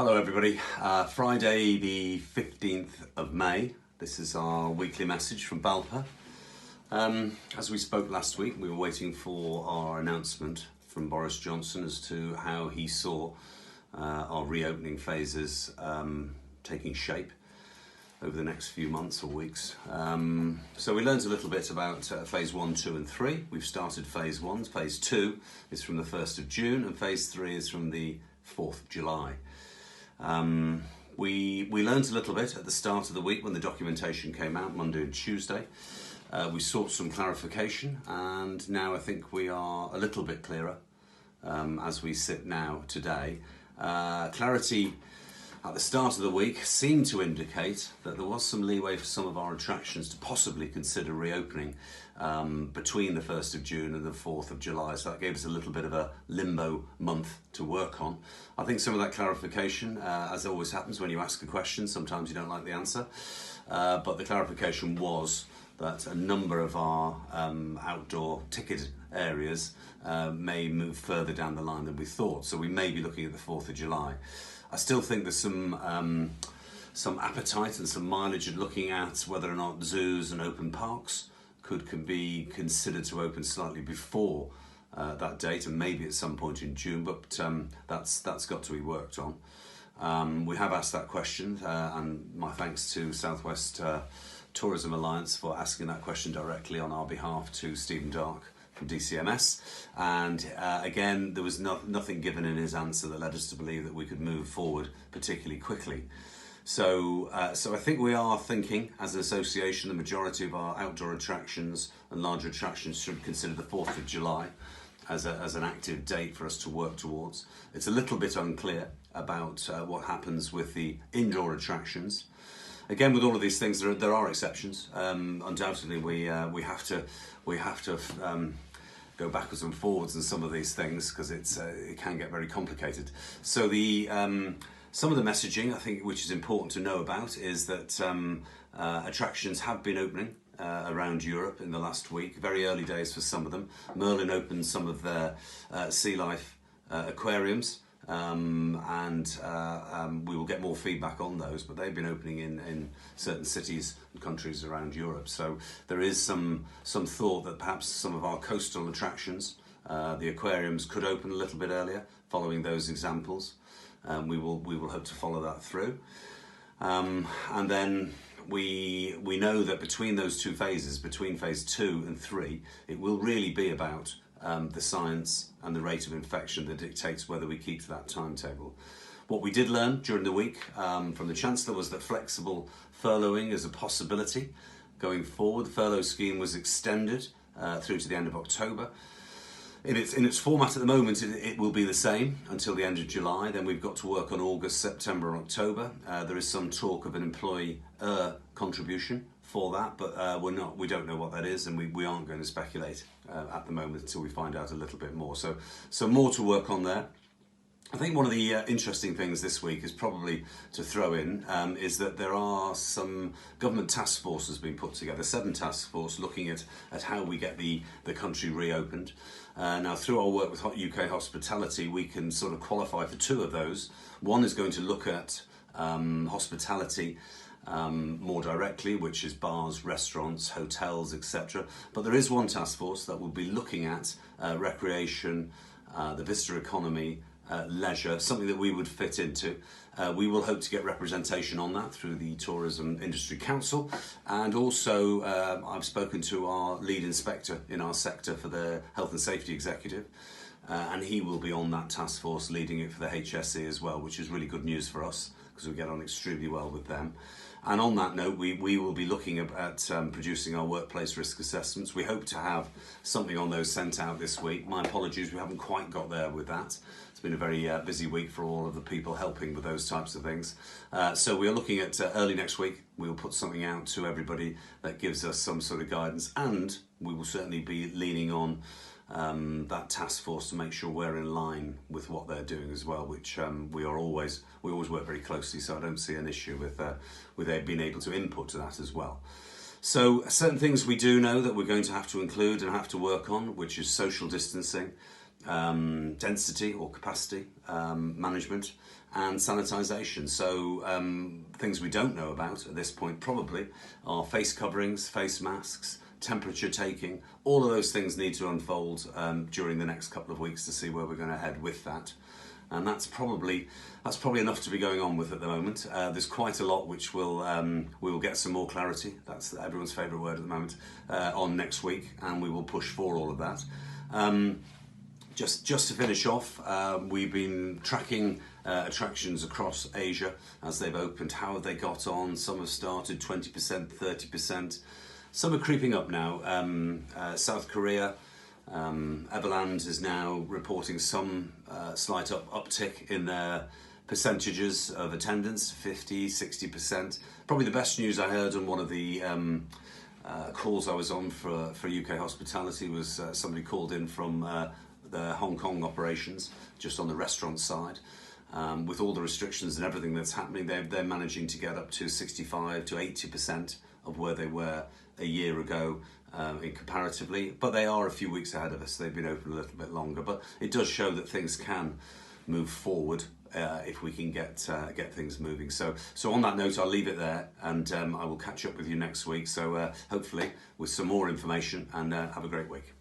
Hello everybody, Friday the 15th of May. This is our weekly message from BALPPA. As we spoke last week, we were waiting for our announcement from Boris Johnson as to how he saw our reopening phases taking shape over the next few months or weeks. So we learned a little bit about phase 1, 2 and 3. We've started phase 1. Phase 2 is from the 1st of June and phase 3 is from the 4th of July. We learned a little bit at the start of the week when the documentation came out, Monday and Tuesday. We sought some clarification, and now I think we are a little bit clearer as we sit now today. Clarity at the start of the week seemed to indicate that there was some leeway for some of our attractions to possibly consider reopening between the 1st of June and the 4th of July. So that gave us a little bit of a limbo month to work on. I think some of that clarification, as always happens when you ask a question, sometimes you don't like the answer, but the clarification was that a number of our outdoor ticket areas may move further down the line than we thought. So we may be looking at the 4th of July. I still think there's some appetite and some mileage at looking at whether or not zoos and open parks could be considered to open slightly before that date, and maybe at some point in June, but that's got to be worked on. We have asked that question, and my thanks to Southwest Tourism Alliance for asking that question directly on our behalf to Stephen Dark from DCMS, and again there was nothing given in his answer that led us to believe that we could move forward particularly quickly. So I think we are thinking as an association the majority of our outdoor attractions and larger attractions should consider the 4th of July as an active date for us to work towards. It's a little bit unclear about what happens with the indoor attractions. Again, with all of these things, there are exceptions. Undoubtedly, we have to go backwards and forwards in some of these things because it can get very complicated. So some of the messaging I think which is important to know about is that attractions have been opening around Europe in the last week. Very early days for some of them. Merlin opened some of their sea life aquariums. And we will get more feedback on those, but they've been opening in certain cities and countries around Europe. So there is some thought that perhaps some of our coastal attractions, the aquariums, could open a little bit earlier, following those examples. We will hope to follow that through. And then we know that between those two phases, between phase 2 and 3, it will really be about the science and the rate of infection that dictates whether we keep to that timetable. What we did learn during the week from the Chancellor was that flexible furloughing is a possibility going forward. The furlough scheme was extended through to the end of October. In its format at the moment, it will be the same until the end of July. Then we've got to work on August, September and October. There is some talk of an employee contribution for that, but we don't know what that is, and we aren't going to speculate at the moment until we find out a little bit more. So more to work on there. I think one of the interesting things this week is probably to throw in is that there are some government task forces being put together, 7 task forces looking at how we get the country reopened. Now through our work with UK Hospitality, we can sort of qualify for 2 of those. One is going to look at hospitality more directly, which is bars, restaurants, hotels, etc. But there is one task force that will be looking at recreation, the visitor economy, leisure, something that we would fit into. We will hope to get representation on that through the Tourism Industry Council, and also I've spoken to our lead inspector in our sector for the Health and Safety Executive, and he will be on that task force leading it for the HSE as well, which is really good news for us because we get on extremely well with them. And on that note, we will be looking at producing our workplace risk assessments. We hope to have something on those sent out this week. My apologies, we haven't quite got there with that. It's been a very busy week for all of the people helping with those types of things. So we are looking at early next week. We'll put something out to everybody that gives us some sort of guidance, and we will certainly be leaning on that task force to make sure we're in line with what they're doing as well, which we always work very closely, so I don't see an issue with being able to input to that as well. So certain things we do know that we're going to have to include and have to work on, which is social distancing, density or capacity management, and sanitisation. So things we don't know about at this point probably are face coverings, face masks, temperature taking. All of those things need to unfold during the next couple of weeks to see where we're going to head with that. And that's probably enough to be going on with at the moment. There's quite a lot which we will get some more clarity. That's everyone's favourite word at the moment on next week, and we will push for all of that. Just to finish off, we've been tracking attractions across Asia as they've opened. How have they got on? Some have started 20%, 30%. Some are creeping up now. South Korea. Everland is now reporting some slight uptick in their percentages of attendance, 50, 60%. Probably the best news I heard on one of the calls I was on for UK Hospitality was somebody called in from the Hong Kong operations, just on the restaurant side. With all the restrictions and everything that's happening, they're managing to get up to 65 to 80% of where they were a year ago. Comparatively, but they are a few weeks ahead of us. They've been open a little bit longer, but it does show that things can move forward if we can get things moving. So on that note, I'll leave it there, and I will catch up with you next week. So hopefully with some more information, and have a great week.